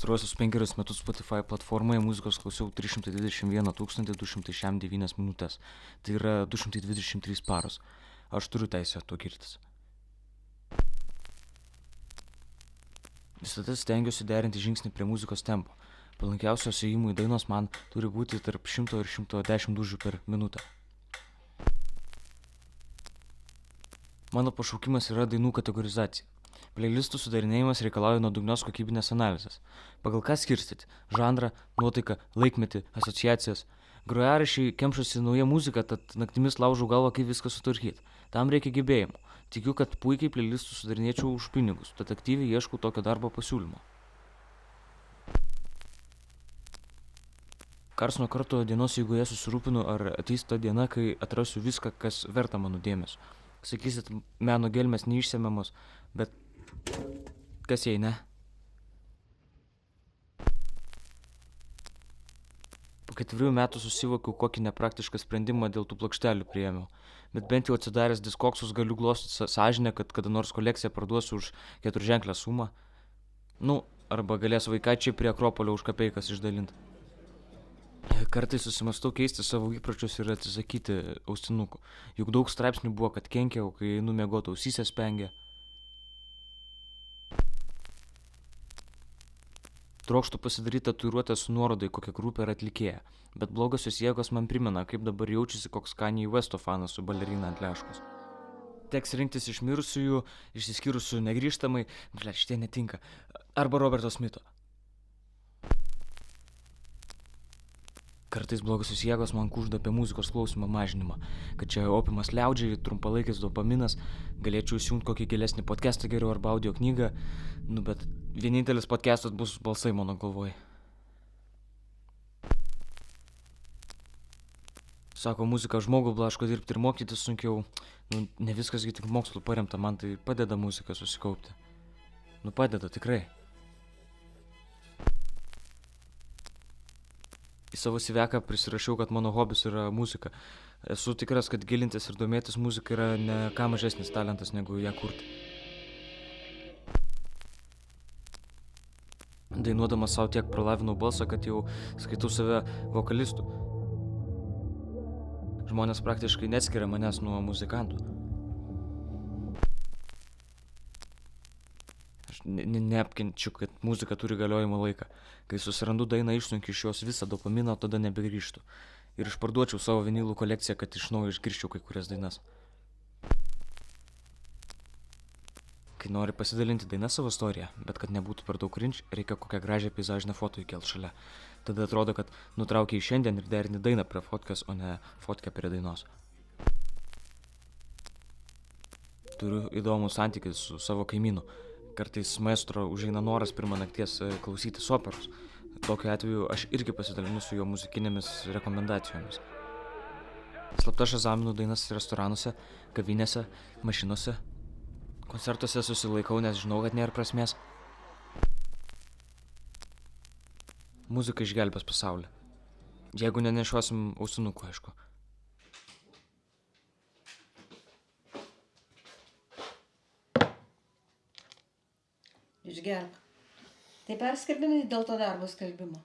Pastaruosius 5 metus Spotify platformoje muzikos klausiau 321 209 minutės. Tai yra 223 paros. Aš turiu teisę tuo girtis. Visada stengiuosi derinti žingsnį prie muzikos tempo. Palankiausios ėjimų į dainos man turi būti tarp 100 ir 110 dūžių per minutę. Mano pašaukimas yra dainų kategorizacija. Playlistų sudarinėjimas reikalauja nuodugnios kokybinės analizės. Pagal ką skirstyti? Žanrą, nuotaiką, laikmetį, asociacijas. Grojaraščiai kemšasi nauja muzika, tad naktimis laužau galvą, kaip viską sutvarkyti. Tam reikia gebėjimų. Tikiu, kad puikiai playlistų sudarinėčiau už pinigus, tad aktyviai ieškau tokio darbo pasiūlymo. Kars nuo karto dienos eigoje susirūpinu, ar ateis ta diena, kai atrasiu viską, kas verta mano dėmesio. Sakysit, meno gelmės neišsemiamos, bet kas jei ne? Po 4 metų susivokiau, kokį nepraktišką sprendimą dėl tų plokštelių priėmiau. Bet bent jau atsidaręs diskoksus galiu glostyti sąžinę, kad kada nors kolekciją parduosiu už 4-ženklę sumą. Arba galės vaikaičiai prie Akropolio už kapeikas išdalinti. Kartais susimastau keisti savo įpročius ir atsisakyti ausinukų. Juk daug straipsnių buvo, kad kenkia, o kai einu miegoti ausyse spengia. Trokštu pasidaryti tatuiruotę su nuorodai kokią grupę ar atlikėją, bet blogosios jėgos man primena, kaip dabar jaučiasi koks Kanye Westo fanas su balerina ant leškos. Teks rinktis iš mirusiųjų, išsiskyrusių negrįžtamai, šitie netinka, arba Roberto Smito. Kartais blogosios jėgos man kužda apie muzikos klausimo mažinimą, kad čia opimas liaudžiai, trumpalaikis dopaminas, galėčiau įsijungti kokį gilesnį podcastą geriau arba audio knygą, bet vienintelis podcastas bus balsai mano galvoje. Sako, muzika žmogų blaško dirbti ir mokytis sunkiau, ne viskasgi tik mokslu paremta, man tai padeda muzika susikaupti. Padeda tikrai. Į savo siveką prisirašiau, kad mano hobis yra muzika. Esu tikras, kad gilintis ir domėtis muzika yra ne ką mažesnis talentas negu ją kurti. Dainuodamas savo tiek pralavinau balsą, kad jau skaitau save vokalistu. Žmonės praktiškai neatskiria manęs nuo muzikantų. Neapkenčiu, kad muzika turi galiojimo laiką. Kai susirandu dainą, išsunkiu iš jos visą dopaminą, tada nebegrįžtu. Ir išparduočiau savo vinilų kolekciją, kad iš naujo išgirsčiau kai kurias dainas. Kai nori pasidalinti dainą savo istoriją, bet kad nebūtų per daug cringe, reikia kokią gražią peizažinę foto įkelt šalia. Tada atrodo, kad nutraukiai šiandien ir derini dainą prie fotkės, o ne fotkę prie dainos. Turiu įdomų santykį su savo kaimynu. Kartais maestro užeina noras pirmą nakties klausytis operos. Tokiu atveju aš irgi pasidalinu su jo muzikinėmis rekomendacijomis. Slapta šazaminu dainas restoranuose, kavinėse, mašinose. Koncertuose susilaikau, nes žinau, kad nėra prasmės. Muzika išgelbės pasaulį. Jeigu nenešiosim ausinukų, aišku. Išgerk. Tai perskelbinai dėl to darbo skelbimo.